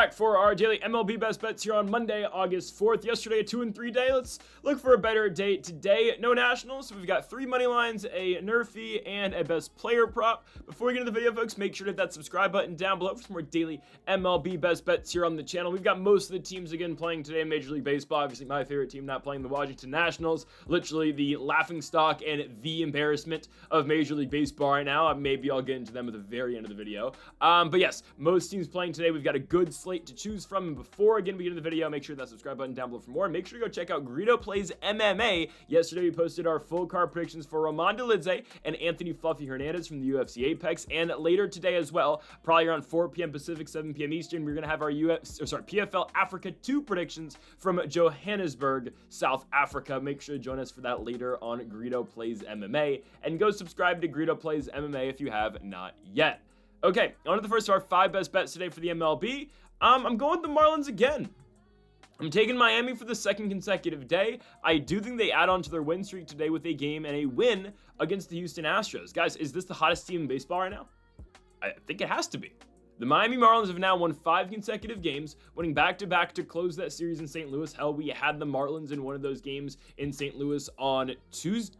back for our daily MLB Best Bets here on Monday, August 4th. Yesterday, a 2-3 day. Let's look for a better day today. No Nationals, so we've got 3 money lines, a NRFI, and a best player prop. Before we get into the video, folks, make sure to hit that subscribe button down below for some more daily MLB Best Bets here on the channel. We've got most of the teams again playing today in Major League Baseball. Obviously, my favorite team not playing, the Washington Nationals. Literally the laughingstock and the embarrassment of Major League Baseball right now. Maybe I'll get into them at the very end of the video. But yes, most teams playing today. We've got a good slate to choose from. And before again we get into the video, make sure that subscribe button down below for more. And make sure to go check out Greedo Plays MMA. Yesterday we posted our full card predictions for Roman Dolidze and Anthony Fluffy Hernandez from the UFC Apex. And later today as well, probably around 4 p.m. Pacific, 7 p.m. Eastern, we're gonna have our PFL Africa 2 predictions from Johannesburg, South Africa. Make sure to join us for that later on Greedo Plays MMA. And go subscribe to Greedo Plays MMA if you have not yet. Okay, on to the first of our 5 best bets today for the MLB. I'm going with the Marlins again. I'm taking Miami for the second consecutive day. I do think they add on to their win streak today with a game and a win against the Houston Astros. Guys, is this the hottest team in baseball right now? I think it has to be. The Miami Marlins have now won 5 consecutive games, winning back-to-back to close that series in St. Louis. Hell, we had the Marlins in one of those games in St. Louis on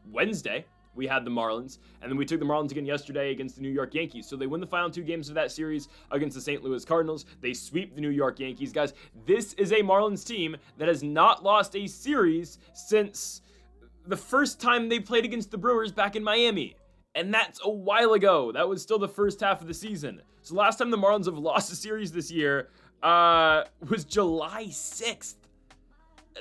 Wednesday. We had the Marlins, and then we took the Marlins again yesterday against the New York Yankees. So they win the final 2 games of that series against the St. Louis Cardinals. They sweep the New York Yankees. Guys, this is a Marlins team that has not lost a series since the first time they played against the Brewers back in Miami. And that's a while ago. That was still the first half of the season. So last time the Marlins have lost a series this year was July 6th.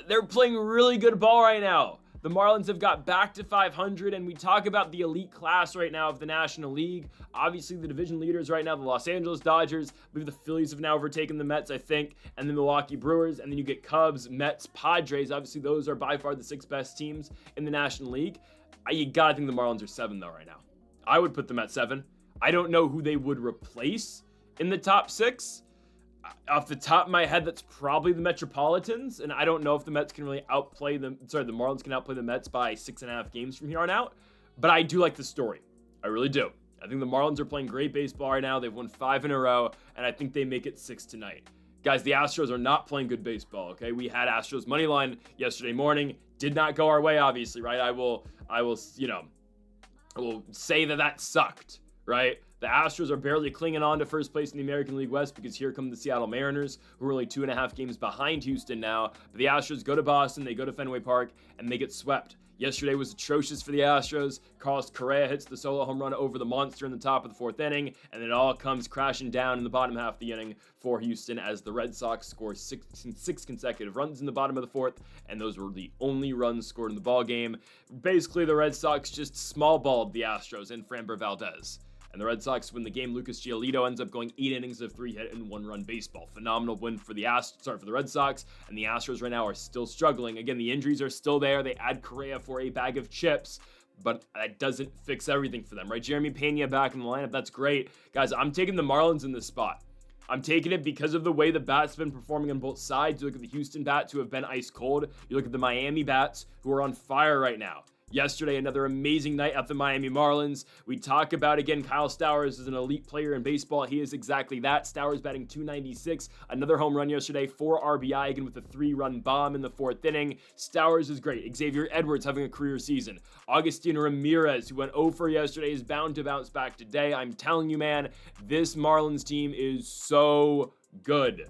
They're playing really good ball right now. The Marlins have got back to 500, and we talk about the elite class right now of the National League. Obviously, the division leaders right now, the Los Angeles Dodgers. I believe the Phillies have now overtaken the Mets, I think, and the Milwaukee Brewers. And then you get Cubs, Mets, Padres. Obviously, those are by far the 6 best teams in the National League. You gotta think the Marlins are 7, though, right now. I would put them at 7. I don't know who they would replace in the top 6. Off the top of my head, that's probably the Metropolitans, and I don't know if the Mets can really outplay them. Sorry, the Marlins can outplay the Mets by 6.5 games from here on out, but I do like the story. I really do. I think the Marlins are playing great baseball right now. They've won 5 in a row, and I think they make it 6 tonight. Guys, the Astros are not playing good baseball, okay? We had Astros money line yesterday morning. Did not go our way, obviously, right? I will say that sucked, right? The Astros are barely clinging on to first place in the American League West because here come the Seattle Mariners, who are only 2.5 games behind Houston now. But the Astros go to Boston, they go to Fenway Park, and they get swept. Yesterday was atrocious for the Astros. Carlos Correa hits the solo home run over the monster in the top of the 4th inning, and it all comes crashing down in the bottom half of the inning for Houston as the Red Sox score 6 consecutive runs in the bottom of the 4th, and those were the only runs scored in the ball game. Basically, the Red Sox just small-balled the Astros and Framber Valdez. And the Red Sox win the game. Lucas Giolito ends up going 8 innings of 3-hit and 1-run baseball. Phenomenal win for the Red Sox. And the Astros right now are still struggling. Again, the injuries are still there. They add Correa for a bag of chips, but that doesn't fix everything for them, right? Jeremy Pena back in the lineup. That's great. Guys, I'm taking the Marlins in this spot. I'm taking it because of the way the bats have been performing on both sides. You look at the Houston bats who have been ice cold. You look at the Miami bats who are on fire right now. Yesterday, another amazing night at the Miami Marlins. We talk about, again, Kyle Stowers is an elite player in baseball. He is exactly that. Stowers batting .296. Another home run yesterday, 4 RBI, again with a 3-run bomb in the 4th inning. Stowers is great. Xavier Edwards having a career season. Agustin Ramirez, who went 0 for yesterday, is bound to bounce back today. I'm telling you, man, this Marlins team is so good.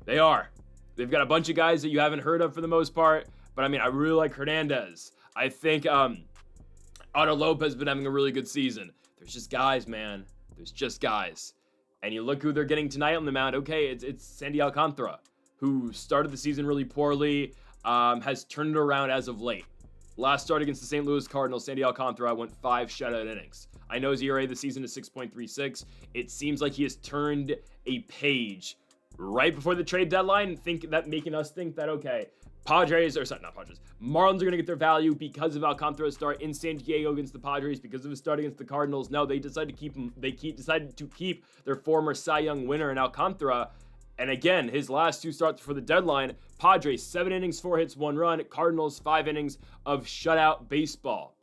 They are. They've got a bunch of guys that you haven't heard of for the most part, but I mean, I really like Hernandez. I think Otto Lopez has been having a really good season. There's just guys, man. There's just guys. And you look who they're getting tonight on the mound. Okay, it's Sandy Alcantara, who started the season really poorly, has turned it around as of late. Last start against the St. Louis Cardinals, Sandy Alcantara went 5 shutout innings. I know his ERA this season is 6.36. It seems like he has turned a page right before the trade deadline, making us think that, okay, Marlins are going to get their value because of Alcantara's start in San Diego against the Padres, because of his start against the Cardinals. No, they decided to keep him. Decided to keep their former Cy Young winner in Alcantara. And again, his last 2 starts before the deadline, Padres 7 innings, 4 hits, 1 run. Cardinals 5 innings of shutout baseball.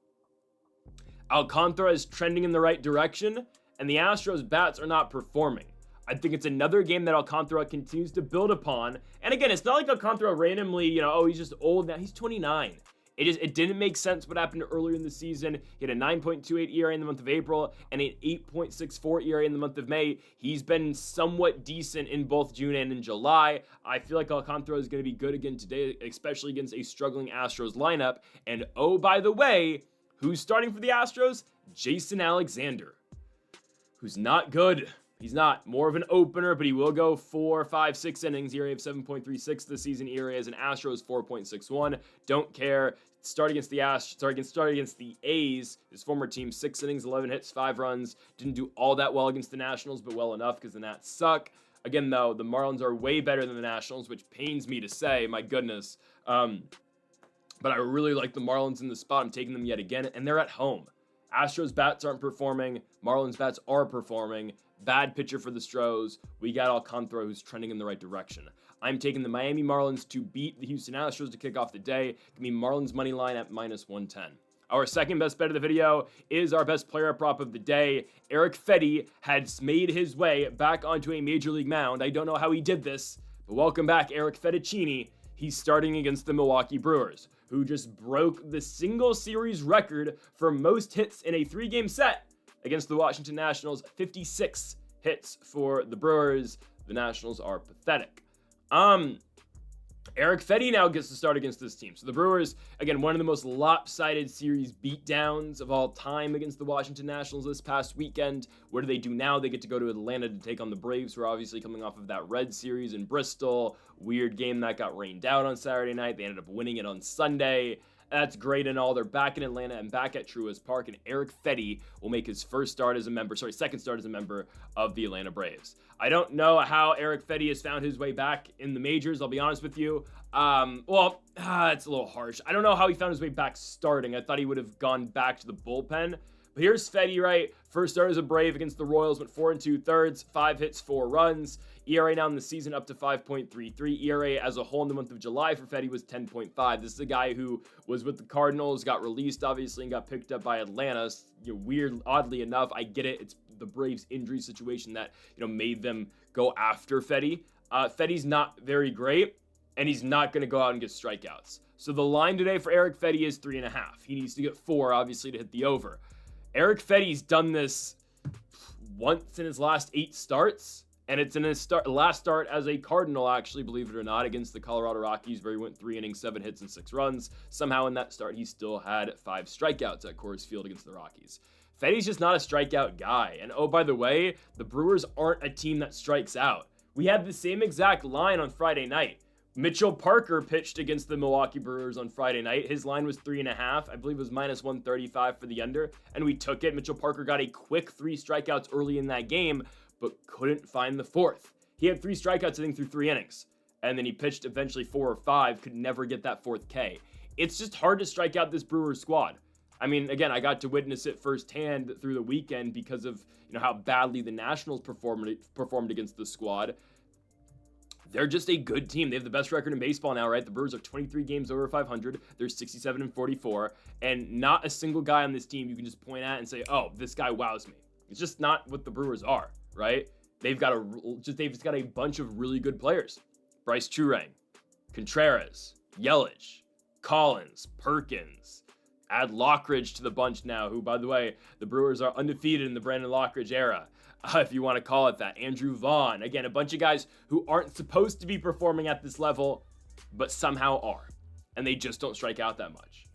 Alcantara is trending in the right direction, and the Astros bats are not performing. I think it's another game that Alcantara continues to build upon. And again, it's not like Alcantara randomly, oh, he's just old now. He's 29. It didn't make sense what happened earlier in the season. He had a 9.28 ERA in the month of April and an 8.64 ERA in the month of May. He's been somewhat decent in both June and in July. I feel like Alcantara is going to be good again today, especially against a struggling Astros lineup. And oh, by the way, who's starting for the Astros? Jason Alexander, who's not good. He's not. More of an opener, but he will go 4, 5, 6 innings. ERA of 7.36 this season. ERA as an Astros 4.61. Don't care. Start against the A's, his former team. 6 innings, 11 hits, 5 runs. Didn't do all that well against the Nationals, but well enough because the Nats suck. Again, though, the Marlins are way better than the Nationals, which pains me to say. My goodness. But I really like the Marlins in the spot. I'm taking them yet again, and they're at home. Astros bats aren't performing. Marlins bats are performing. Bad pitcher for the Stros. We got Alcantara, who's trending in the right direction. I'm taking the Miami Marlins to beat the Houston Astros to kick off the day. Give me Marlins money line at -110. Our second best bet of the video is our best player prop of the day. Eric Fedde has made his way back onto a major league mound. I don't know how he did this, but welcome back, Eric Fedde. He's starting against the Milwaukee Brewers, who just broke the single series record for most hits in a 3-game set against the Washington Nationals. 56 hits for the Brewers. The Nationals are pathetic. Eric Fedde now gets to start against this team. So the Brewers, again, one of the most lopsided series beatdowns of all time against the Washington Nationals this past weekend. What do they do now? They get to go to Atlanta to take on the Braves, who are obviously coming off of that Red series in Bristol. Weird game that got rained out on Saturday night. They ended up winning it on Sunday. That's great and all. They're back in Atlanta and back at Truist Park, and Eric Fedde will make his second start as a member of the Atlanta Braves. I don't know how Eric Fedde has found his way back in the majors, I'll be honest with you. It's a little harsh. I don't know how he found his way back starting. I thought he would have gone back to the bullpen. But here's Fedde, right? First start as a Brave against the Royals, went 4 2/3, 5 hits, 4 runs. ERA now in the season up to 5.33. ERA as a whole in the month of July for Fedde was 10.5. This is a guy who was with the Cardinals, got released obviously, and got picked up by Atlanta. Weird, oddly enough, I get it. It's the Braves injury situation that made them go after Fedde. Fedde's not very great, and he's not going to go out and get strikeouts. So the line today for Eric Fedde is 3.5. He needs to get 4, obviously, to hit the over. Eric Fedde's done this once in his last 8 starts. And it's in his last start as a Cardinal, actually, believe it or not, against the Colorado Rockies, where he went 3 innings, 7 hits, and 6 runs. Somehow in that start, he still had 5 strikeouts at Coors Field against the Rockies. Fedde's just not a strikeout guy. And oh, by the way, the Brewers aren't a team that strikes out. We had the same exact line on Friday night. Mitchell Parker pitched against the Milwaukee Brewers on Friday night. His line was 3.5. I believe it was -135 for the under, and we took it. Mitchell Parker got a quick 3 strikeouts early in that game, but couldn't find the 4th. He had 3 strikeouts, I think, through 3 innings. And then he pitched eventually 4 or 5, could never get that 4th K. It's just hard to strike out this Brewers squad. I mean, again, I got to witness it firsthand through the weekend because of how badly the Nationals performed against the squad. They're just a good team. They have the best record in baseball now, right? The Brewers are 23 games over 500. They're 67-44. And not a single guy on this team you can just point at and say, oh, this guy wows me. It's just not what the Brewers are, right? They've got a bunch of really good players. Bryce Turang, Contreras, Yelich, Collins, Perkins. Add Lockridge to the bunch now, who, by the way, the Brewers are undefeated in the Brandon Lockridge era, if you want to call it that. Andrew Vaughn. Again, a bunch of guys who aren't supposed to be performing at this level, but somehow are. And they just don't strike out that much.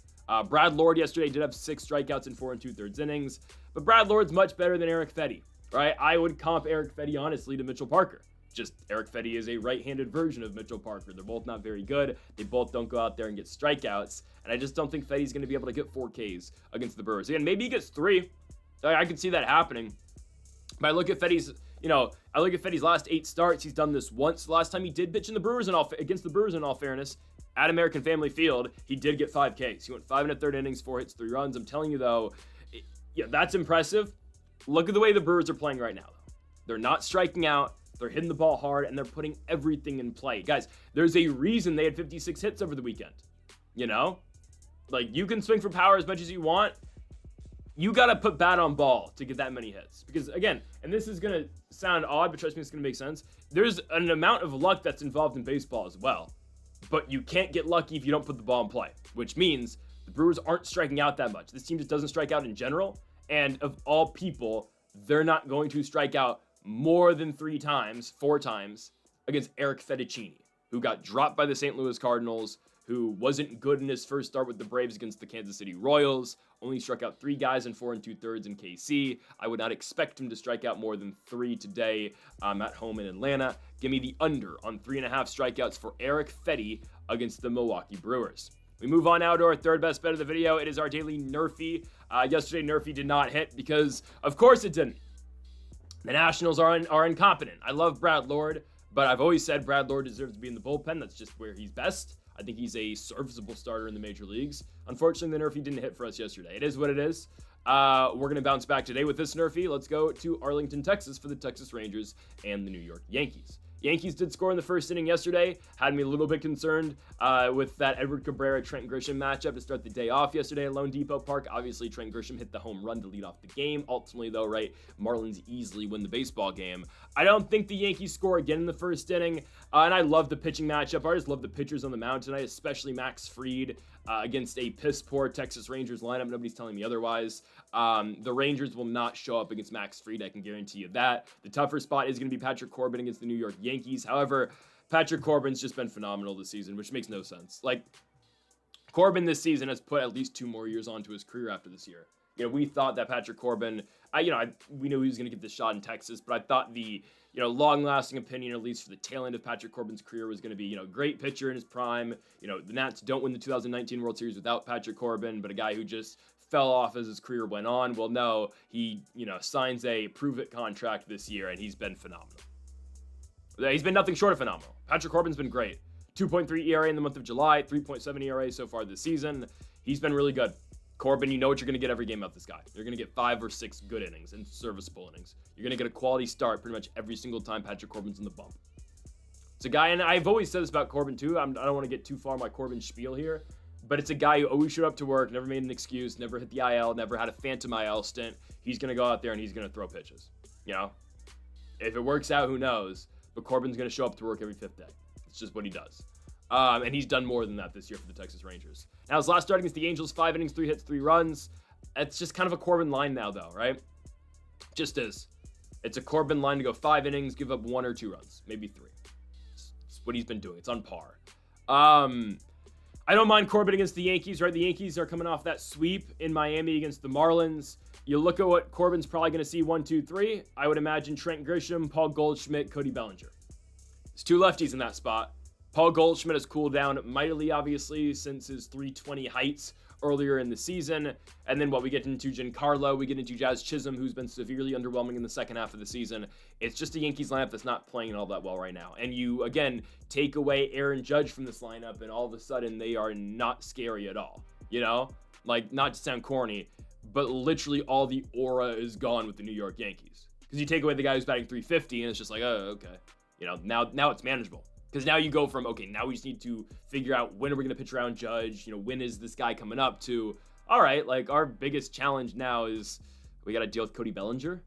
Brad Lord yesterday did have 6 strikeouts in 4 2/3 innings, but Brad Lord's much better than Eric Fedde, right? I would comp Eric Fedde, honestly, to Mitchell Parker. Just Eric Fedde is a right-handed version of Mitchell Parker. They're both not very good. They both don't go out there and get strikeouts. And I just don't think Fedde's going to be able to get 4 Ks against the Brewers. Again, maybe he gets 3. I can see that happening. But I look at Fedde's last 8 starts. He's done this once. The last time he did pitch against the Brewers, in all fairness, at American Family Field, he did get 5 Ks. He went 5 1/3 innings, 4 hits, 3 runs. I'm telling you, though, that's impressive. Look at the way the Brewers are playing right now, though. They're not striking out. They're hitting the ball hard, and they're putting everything in play. Guys, there's a reason they had 56 hits over the weekend. Like, you can swing for power as much as you want. you got to put bat on ball to get that many hits. Because again, and this is going to sound odd, but trust me, it's going to make sense. There's an amount of luck that's involved in baseball as well. But you can't get lucky if you don't put the ball in play, which means the Brewers aren't striking out that much. This team just doesn't strike out in general. And of all people, they're not going to strike out more than 4 times against Eric Fedde, who got dropped by the St. Louis Cardinals, who wasn't good in his first start with the Braves against the Kansas City Royals, only struck out 3 guys in 4 2/3 in KC. I would not expect him to strike out more than 3 today at home in Atlanta. Give me the under on 3.5 strikeouts for Eric Fedde against the Milwaukee Brewers. We move on now to our third best bet of the video. It is our daily NRFI. Yesterday, NRFI did not hit because, of course, it didn't. The Nationals are incompetent. I love Brad Lord, but I've always said Brad Lord deserves to be in the bullpen. That's just where he's best. I think he's a serviceable starter in the major leagues. Unfortunately, the NRFI didn't hit for us yesterday. It is what it is. We're going to bounce back today with this NRFI. Let's go to Arlington, Texas for the Texas Rangers and the New York Yankees. Yankees did score in the first inning yesterday. Had me a little bit concerned with that Edward Cabrera-Trent Grisham matchup to start the day off yesterday at Lone Depot Park. Obviously, Trent Grisham hit the home run to lead off the game. Ultimately, though, right, Marlins easily win the baseball game. I don't think the Yankees score again in the first inning. And I love the pitching matchup. I just love the pitchers on the mound tonight, especially Max Fried against a piss-poor Texas Rangers lineup. Nobody's telling me otherwise. The Rangers will not show up against Max Fried. I can guarantee you that. The tougher spot is going to be Patrick Corbin against the New York Yankees. However, Patrick Corbin's just been phenomenal this season, which makes no sense. Like, Corbin this season has put at least 2 more years onto his career after this year. You know, we thought that Patrick Corbin, we knew he was going to get this shot in Texas, but I thought the, long-lasting opinion, at least for the tail end of Patrick Corbin's career, was going to be, great pitcher in his prime. The Nats don't win the 2019 World Series without Patrick Corbin, but a guy who just fell off as his career went on. Well, no, he, signs a prove-it contract this year, and he's been phenomenal. He's been nothing short of phenomenal. Patrick Corbin's been great. 2.3 ERA in the month of July, 3.7 ERA so far this season. He's been really good. Corbin, you know what you're going to get every game out of this guy. You're going to get 5 or 6 good innings and serviceable innings. You're going to get a quality start pretty much every single time Patrick Corbin's in the bump. It's a guy, and I've always said this about Corbin too. I don't want to get too far on my Corbin spiel here, but it's a guy who always showed up to work, never made an excuse, never hit the IL, never had a phantom IL stint. He's going to go out there and he's going to throw pitches. If it works out, who knows? But Corbin's going to show up to work every 5th day. It's just what he does. And he's done more than that this year for the Texas Rangers. Now, his last start against the Angels, 5 innings, 3 hits, 3 runs. It's just kind of a Corbin line now, though, right? Just is. It's a Corbin line to go 5 innings, give up 1 or 2 runs, maybe 3. It's what he's been doing. It's on par. I don't mind Corbin against the Yankees, right? The Yankees are coming off that sweep in Miami against the Marlins. You look at what Corbin's probably going to see 1, 2, 3. I would imagine Trent Grisham, Paul Goldschmidt, Cody Bellinger. There's 2 lefties in that spot. Paul Goldschmidt has cooled down mightily, obviously, since his 320 heights earlier in the season. And then we get into Giancarlo, we get into Jazz Chisholm, who's been severely underwhelming in the second half of the season. It's just a Yankees lineup that's not playing all that well right now. And you, again, take away Aaron Judge from this lineup, and all of a sudden they are not scary at all. Not to sound corny, but literally all the aura is gone with the New York Yankees. Because you take away the guy who's batting 350, and it's just like, oh, okay. Now it's manageable. Because now you go from, okay, now we just need to figure out when are we going to pitch around Judge, when is this guy coming up, to, all right, our biggest challenge now is we got to deal with Cody Bellinger,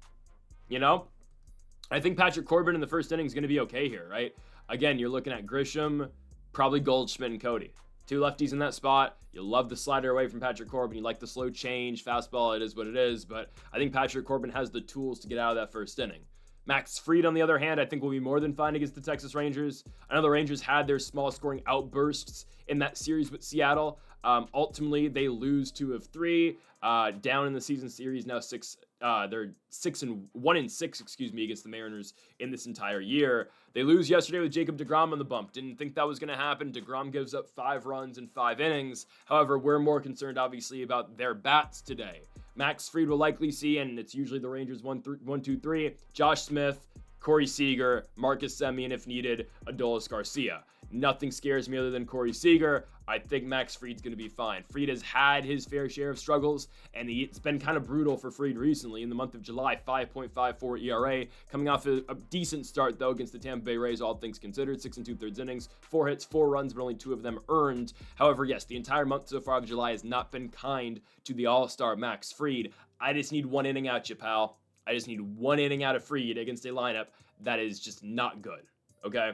I think Patrick Corbin in the first inning is going to be okay here, right? Again, you're looking at Grisham, probably Goldschmidt and Cody. 2 lefties in that spot. You love the slider away from Patrick Corbin. You like the slow change, fastball, it is what it is, but I think Patrick Corbin has the tools to get out of that first inning. Max Fried, on the other hand, I think will be more than fine against the Texas Rangers. I know the Rangers had their small scoring outbursts in that series with Seattle. Ultimately, they lose 2 of 3. Down in the season series now 6. They're 1-6, against the Mariners in this entire year. They lose yesterday with Jacob deGrom on the bump. Didn't think that was going to happen. deGrom gives up 5 runs in 5 innings. However, we're more concerned, obviously, about their bats today. Max Fried will likely see, and it's usually the Rangers 1, 2, 3. Josh Smith, Corey Seager, Marcus Semien if needed, Adolis Garcia. Nothing scares me other than Corey Seager. I think Max Fried's going to be fine. Fried has had his fair share of struggles, and it's been kind of brutal for Fried recently. In the month of July, 5.54 ERA, coming off a decent start, though, against the Tampa Bay Rays, all things considered. 6 2/3 innings, 4 hits, 4 runs, but only 2 of them earned. However, yes, the entire month so far of July has not been kind to the all-star Max Fried. I just need one inning out you, pal. I just need one inning out of Fried against a lineup that is just not good, okay?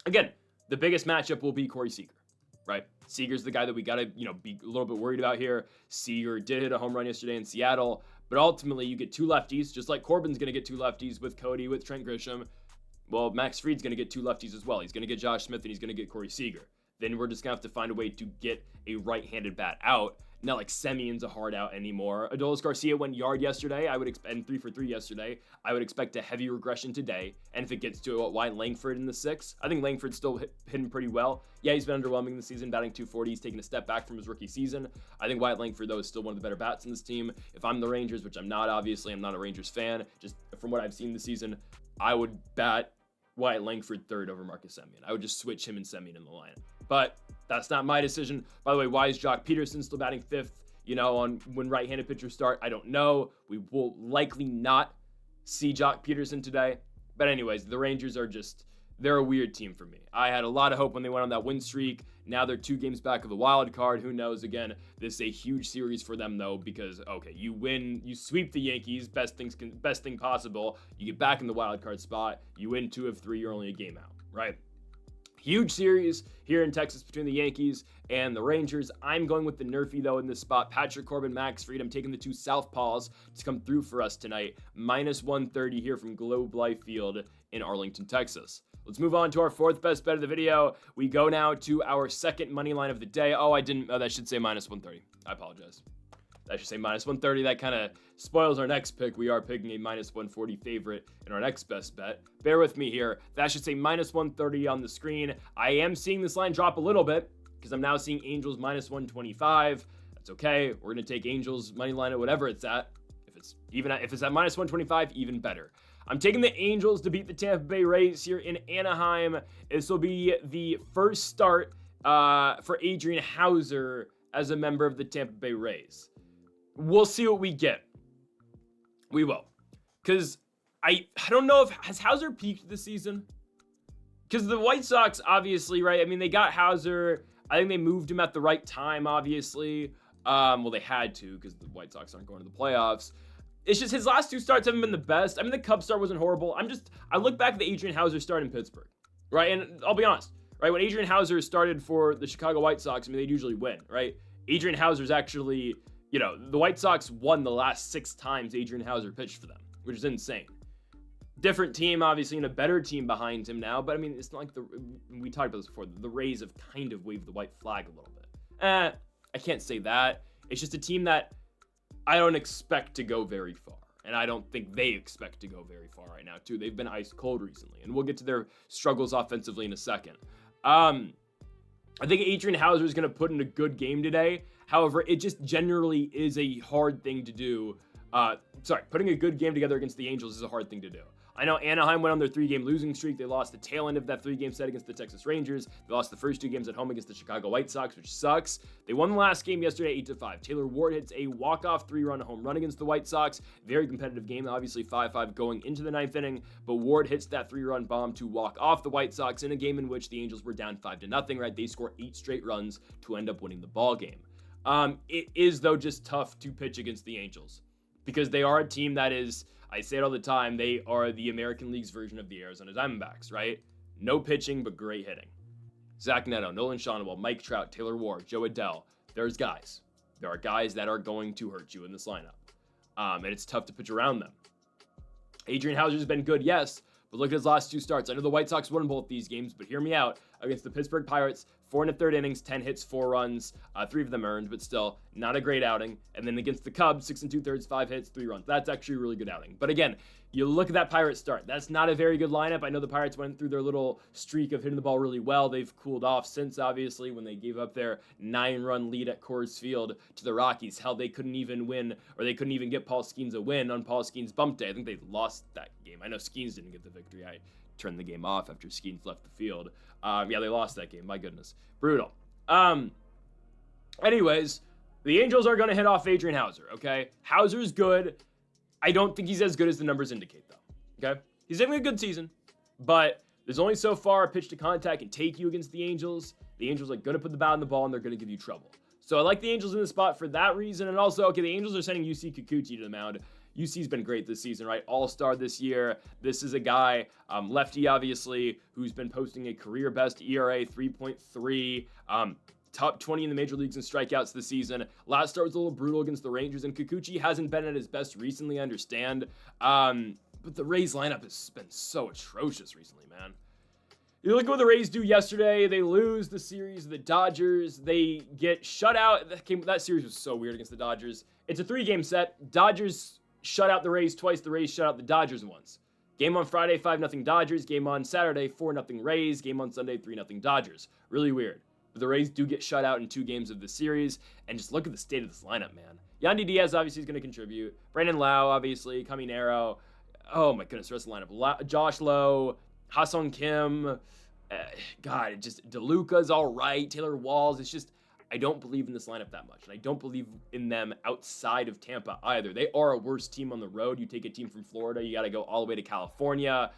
Again, the biggest matchup will be Corey Seager, right? Seager's the guy that we got to, be a little bit worried about here. Seager did hit a home run yesterday in Seattle, but ultimately you get 2 lefties, just like Corbin's going to get 2 lefties with Cody, with Trent Grisham. Well, Max Fried's going to get 2 lefties as well. He's going to get Josh Smith, and he's going to get Corey Seager. Then we're just going to have to find a way to get a right-handed bat out. Not like Semien's a hard out anymore. Adolis Garcia went yard yesterday. I would expect, and 3 for 3 yesterday. I would expect a heavy regression today. And if it gets to Wyatt Langford in the 6th, I think Langford's still hitting pretty well. Yeah, he's been underwhelming this season, batting .240. He's taken a step back from his rookie season. I think Wyatt Langford, though, is still one of the better bats in this team. If I'm the Rangers, which I'm not, obviously, I'm not a Rangers fan. Just from what I've seen this season, I would bat Wyatt Langford 3rd over Marcus Semien. I would just switch him and Semien in the lineup. But that's not my decision. By the way, why is Jock Peterson still batting 5th? On when right-handed pitchers start, I don't know. We will likely not see Jock Peterson today. But anyways, the Rangers they're a weird team for me. I had a lot of hope when they went on that win streak. Now they're 2 games back of the wild card. Who knows? Again, this is a huge series for them, though, because, okay, you win, you sweep the Yankees, best thing possible. You get back in the wild card spot. You win 2 of 3, you're only a game out, right? Huge series here in Texas between the Yankees and the Rangers. I'm going with the NRFI, though, in this spot. Patrick Corbin, Max Fried. I'm taking the 2 southpaws to come through for us tonight. -130 here from Globe Life Field in Arlington, Texas. Let's move on to our 4th best bet of the video. We go now to our second money line of the day. That should say -130. I apologize. That should say -130. That kind of spoils our next pick. We are picking a -140 favorite in our next best bet. Bear with me here. That should say -130 on the screen. I am seeing this line drop a little bit because I'm now seeing Angels -125. That's okay. We're going to take Angels money line at whatever it's at. If it's at -125, even better. I'm taking the Angels to beat the Tampa Bay Rays here in Anaheim. This will be the first start for Adrian Hauser as a member of the Tampa Bay Rays. We'll see what we get. We will. Because I don't know has Hauser peaked this season? Because the White Sox, obviously, right? I mean, they got Hauser. I think they moved him at the right time, obviously. Well, they had to because the White Sox aren't going to the playoffs. It's just his last 2 starts haven't been the best. I mean, the Cubs start wasn't horrible. I look back at the Adrian Hauser start in Pittsburgh, right? And I'll be honest, right? When Adrian Hauser started for the Chicago White Sox, I mean, they'd usually win, right? Adrian Hauser's actually... the White Sox won the last 6 times Adrian Hauser pitched for them, which is insane. Different team, obviously, and a better team behind him now, but I mean, it's not like we talked about this before, the Rays have kind of waved the white flag a little bit. I can't say that. It's just a team that I don't expect to go very far, and I don't think they expect to go very far right now, too. They've been ice cold recently, and we'll get to their struggles offensively in a second. I think Adrian Hauser is going to put in a good game today. However, it just generally is a hard thing to do. Putting a good game together against the Angels is a hard thing to do. I know Anaheim went on their 3-game losing streak. They lost the tail end of that 3-game set against the Texas Rangers. They lost the first 2 games at home against the Chicago White Sox, which sucks. They won the last game yesterday 8-5. Taylor Ward hits a walk-off 3-run home run against the White Sox. Very competitive game, obviously 5-5 going into the 9th inning, but Ward hits that 3-run bomb to walk off the White Sox in a game in which the Angels were down 5-0, right? They score 8 straight runs to end up winning the ball game. It is, though, just tough to pitch against the Angels because they are a team that is, I say it all the time, they are the American League's version of the Arizona Diamondbacks, right? No pitching, but great hitting. Zach Neto, Nolan Shonwell, Mike Trout, Taylor Ward, Joe Adell. There's guys. There are guys that are going to hurt you in this lineup. And it's tough to pitch around them. Adrian Hauser's been good, yes, but look at his last 2 starts. I know the White Sox won both these games, but hear me out. Against the Pittsburgh Pirates, 4 1/3 innings, 10 hits, 4 runs, 3 of them earned, but still not a great outing. And then against the Cubs, 6 2/3, 5 hits, 3 runs. That's actually a really good outing. But again, you look at that Pirates start. That's not a very good lineup. I know the Pirates went through their little streak of hitting the ball really well. They've cooled off since, obviously, when they gave up their 9-run lead at Coors Field to the Rockies. Hell, they couldn't even win, or they couldn't even get Paul Skeens a win on Paul Skeens' bump day. I think they lost that game. I know Skeens didn't get the victory. I turned the game off after Skeens left the field. Yeah, they lost that game. My goodness. Brutal. Anyways, the Angels are going to hit off Adrian Hauser, okay? Hauser's good. I don't think he's as good as the numbers indicate, though, okay? He's having a good season, but there's only so far a pitch to contact can take you against the Angels. The Angels are going to put the bat on the ball, and they're going to give you trouble. So I like the Angels in the spot for that reason, and also, okay, the Angels are sending UC Kikuchi to the mound. UC's been great this season, right? All-star this year. This is a guy, lefty, obviously, who's been posting a career-best ERA, 3.3, top 20 in the major leagues in strikeouts this season. Last start was a little brutal against the Rangers, and Kikuchi hasn't been at his best recently, I understand. But the Rays lineup has been so atrocious recently, man. You look at what the Rays do yesterday. They lose the series of the Dodgers. They get shut out. That series was so weird against the Dodgers. It's a 3-game set. Dodgers shut out the Rays twice. The Rays shut out the Dodgers once. Game on Friday, 5-0 Dodgers. Game on Saturday, 4-0 Rays. Game on Sunday, 3-0 Dodgers. Really weird. But the Rays do get shut out in 2 games of the series. And just look at the state of this lineup, man. Yandy Diaz obviously is going to contribute. Brandon Lau, obviously. Caminero. Oh, my goodness. The rest of the lineup. Josh Lowe. Ha-Sung Kim. God, DeLuca's all right. Taylor Walls. It's just, I don't believe in this lineup that much. And I don't believe in them outside of Tampa either. They are a worse team on the road. You take a team from Florida, you got to go all the way to California.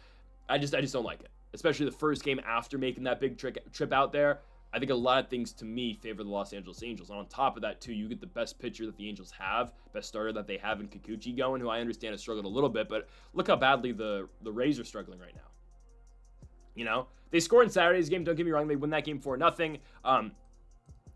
I just don't like it. Especially the first game after making that big trip out there. I think a lot of things, to me, favor the Los Angeles Angels. And on top of that, too, you get the best pitcher that the Angels have, best starter that they have in Kikuchi going, who I understand has struggled a little bit, but look how badly the Rays are struggling right now. You know, they scored in Saturday's game. Don't get me wrong. They win that game 4-0.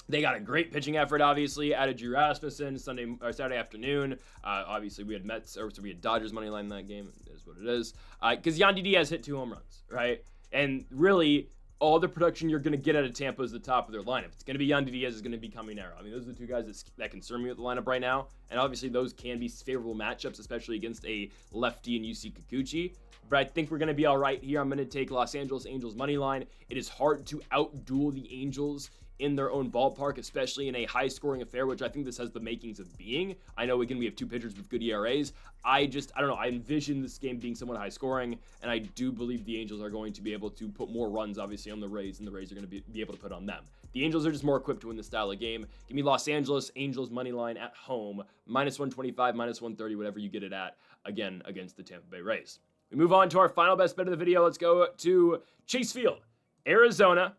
They got a great pitching effort, obviously. Added Drew Rasmussen Saturday afternoon. Obviously, we had Dodgers money line in that game. It is what it is. Because Yandy Diaz hit 2 home runs, right? And really, all the production you're going to get out of Tampa is the top of their lineup. It's going to be Yandy Diaz. It's going to be Caminero. I mean, those are the 2 guys that concern me with the lineup right now. And obviously, those can be favorable matchups, especially against a lefty in UC Kikuchi. But I think we're going to be all right here. I'm going to take Los Angeles Angels money line. It is hard to outduel the Angels in their own ballpark, especially in a high-scoring affair, which I think this has the makings of being. I know, again, we have 2 pitchers with good ERAs. I don't know. I envision this game being somewhat high-scoring, and I do believe the Angels are going to be able to put more runs, obviously, on the Rays, and the Rays are going to be able to put on them. The Angels are just more equipped to win this style of game. Give me Los Angeles Angels money line at home, -125, -130, whatever you get it at, again, against the Tampa Bay Rays. We move on to our final best bet of the video. Let's go to Chase Field, Arizona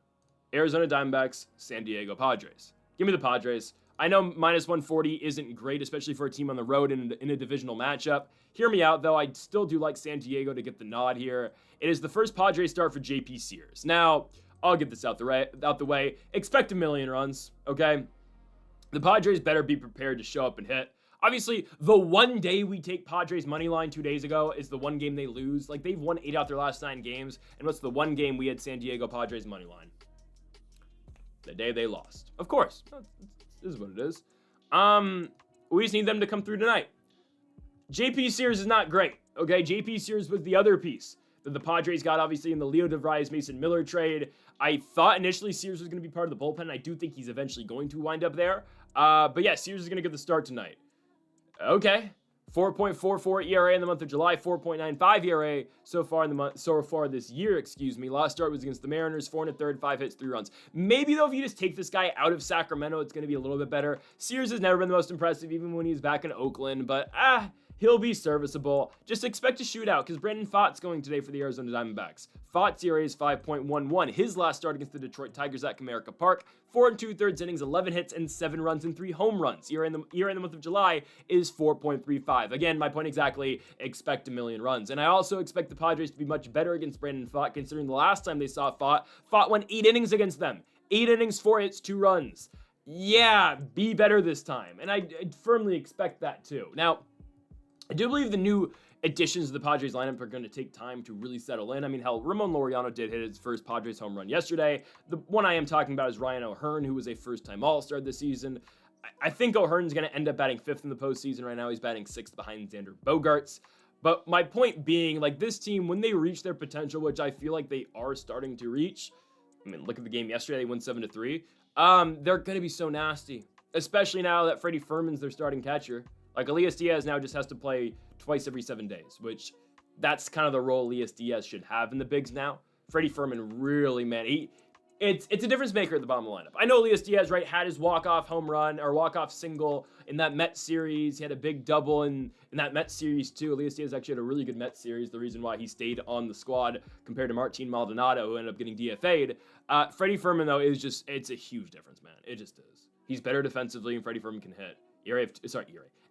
Diamondbacks, San Diego Padres. Give me the Padres. I know -140 isn't great, especially for a team on the road in a divisional matchup. Hear me out, though. I still do like San Diego to get the nod here. It is the first Padres start for JP Sears. Now, I'll get this out the way. Expect 1 million runs, okay? The Padres better be prepared to show up and hit. Obviously, the one day we take Padres money line 2 days ago is the one game they lose. Like, they've won 8 out their last 9 games. And what's the one game we had San Diego Padres money line? The day they lost. Of course. This is what it is. We just need them to come through tonight. JP Sears is not great, okay? JP Sears was the other piece that the Padres got, obviously, in the Leo DeVries Mason Miller trade. I thought initially Sears was going to be part of the bullpen. I do think he's eventually going to wind up there. But yeah, Sears is going to get the start tonight. Okay. 4.44 ERA in the month of July, 4.95 ERA so far this year, Last start was against the Mariners, 4 1/3, 5 hits, 3 runs. Maybe, though, if you just take this guy out of Sacramento, it's going to be a little bit better. Sears has never been the most impressive, even when he's back in Oakland, but he'll be serviceable. Just expect a shootout, because Brandon Pfaadt's going today for the Arizona Diamondbacks. Pfaadt's ERA is 5.11. His last start against the Detroit Tigers at Comerica Park, 4 2/3 innings, 11 hits, and 7 runs and 3 home runs. ERA in the month of July is 4.35. Again, my point exactly, expect 1 million runs. And I also expect the Padres to be much better against Brandon Pfaadt, considering the last time they saw Pfaadt went 8 innings against them. 8 innings, 4 hits, 2 runs. Yeah, be better this time. And I firmly expect that too. Now, I do believe the new additions to the Padres lineup are going to take time to really settle in. I mean, hell, Ramon Laureano did hit his first Padres home run yesterday. The one I am talking about is Ryan O'Hearn, who was a first-time All-Star this season. I think O'Hearn's going to end up batting 5th in the postseason. Right now, he's batting 6th behind Xander Bogaerts. But my point being, like, this team, when they reach their potential, which I feel like they are starting to reach, I mean, look at the game yesterday, they won 7-3. They're going to be so nasty, especially now that Freddie Fermin's their starting catcher. Like, Elias Diaz now just has to play twice every 7 days, which that's kind of the role Elias Diaz should have in the bigs now. Freddie Fermin really, man, it's a difference maker at the bottom of the lineup. I know Elias Diaz, right, had his walk-off home run or walk-off single in that Mets series. He had a big double in that Mets series, too. Elias Diaz actually had a really good Mets series, the reason why he stayed on the squad compared to Martin Maldonado, who ended up getting DFA'd. Freddie Fermin, though, it's a huge difference, man. It just is. He's better defensively, and Freddie Fermin can hit.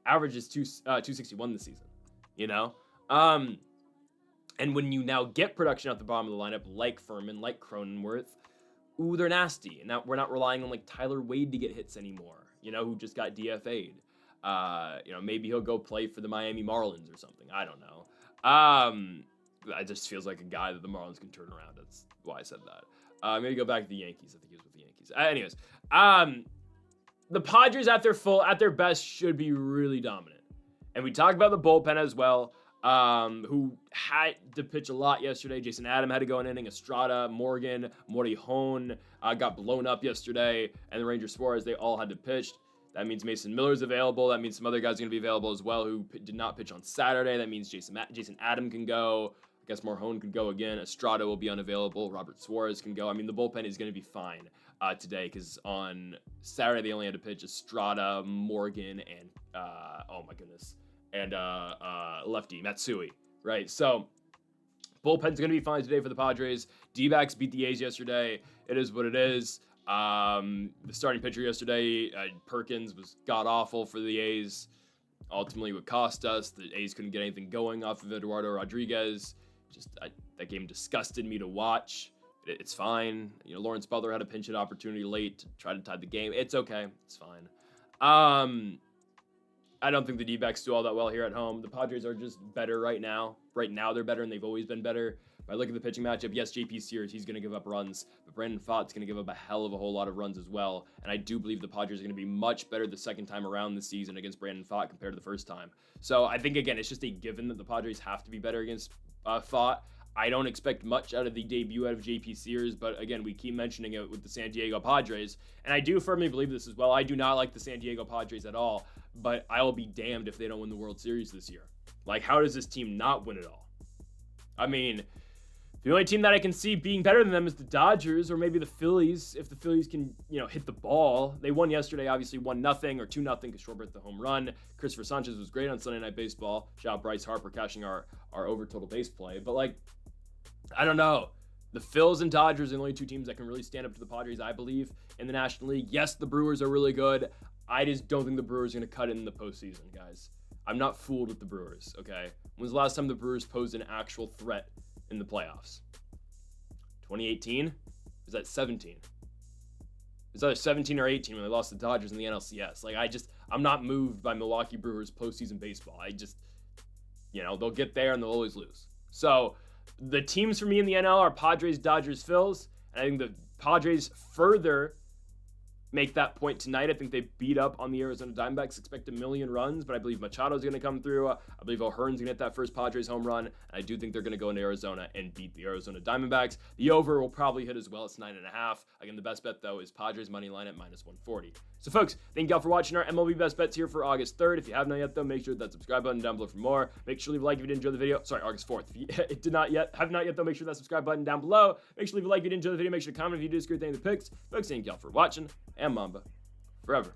Average is 261 this season, you know? And when you now get production at the bottom of the lineup, like Fermin, like Cronenworth, ooh, they're nasty. And now we're not relying on, like, Tyler Wade to get hits anymore, you know, who just got DFA'd. Maybe he'll go play for the Miami Marlins or something. I don't know. It just feels like a guy that the Marlins can turn around. That's why I said that. Maybe go back to the Yankees. I think he was with the Yankees. The Padres at their best should be really dominant. And we talked about the bullpen as well, who had to pitch a lot yesterday. Jason Adam had to go an inning. Estrada, Morgan, Morihone got blown up yesterday. And the Ranger Suarez, they all had to pitch. That means Mason Miller's available. That means some other guys are going to be available as well who did not pitch on Saturday. That means Jason Adam can go. I guess Morihone could go again. Estrada will be unavailable. Robert Suarez can go. I mean, the bullpen is going to be fine today because on Saturday they only had to pitch Estrada, Morgan, and lefty Matsui, right? So bullpen's going to be fine today for the Padres. D-backs beat the A's yesterday. It is what it is. The starting pitcher yesterday, Perkins, was god-awful for the A's. Ultimately, what cost us. The A's couldn't get anything going off of Eduardo Rodriguez. That game disgusted me to watch. It's fine. You know, Lawrence Butler had a pinch hit opportunity late to try to tie the game. It's okay. It's fine. I don't think the D-backs do all that well here at home. The Padres are just better right now. Right now they're better, and they've always been better. If I look at the pitching matchup, yes, JP Sears, he's going to give up runs, but Brandon Pfaadt's going to give up a hell of a whole lot of runs as well. And I do believe the Padres are going to be much better the second time around this season against Brandon Pfaadt compared to the first time. So I think, again, it's just a given that the Padres have to be better against Pfaadt. I don't expect much out of the debut out of JP Sears, but again, we keep mentioning it with the San Diego Padres, and I do firmly believe this as well. I do not like the San Diego Padres at all, but I will be damned if they don't win the World Series this year. Like, how does this team not win it all? I mean, the only team that I can see being better than them is the Dodgers or maybe the Phillies, if the Phillies can, hit the ball. They won yesterday, obviously 1-0 or 2-0 because Schwarber hit the home run. Christopher Sanchez was great on Sunday Night Baseball. Shout out Bryce Harper cashing our over total base play. But, I don't know. The Phils and Dodgers are the only two teams that can really stand up to the Padres, I believe, in the National League. Yes, the Brewers are really good. I just don't think the Brewers are going to cut it in the postseason, guys. I'm not fooled with the Brewers, okay? When's the last time the Brewers posed an actual threat in the playoffs? 2018? Is that 17? It's either 17 or 18 when they lost the Dodgers in the NLCS. I'm not moved by Milwaukee Brewers postseason baseball. They'll get there and they'll always lose. So the teams for me in the NL are Padres, Dodgers, Phils, and I think the Padres further make that point tonight. I think they beat up on the Arizona Diamondbacks, expect 1 million runs, but I believe Machado's going to come through. I believe O'Hearn's going to hit that first Padres home run, and I do think they're going to go into Arizona and beat the Arizona Diamondbacks. The over will probably hit as well. It's 9.5. Again, the best bet, though, is Padres money line at -140. So, folks, thank y'all for watching our MLB Best Bets here for August 3rd. If you have not yet, though, make sure that subscribe button down below for more. Make sure to leave a like if you did enjoy the video. Sorry, August 4th. If you have not yet, though, make sure that subscribe button down below. Make sure to leave a like if you did enjoy the video. Make sure to comment if you disagree with any of the picks. Folks, thank y'all for watching, and Mamba forever.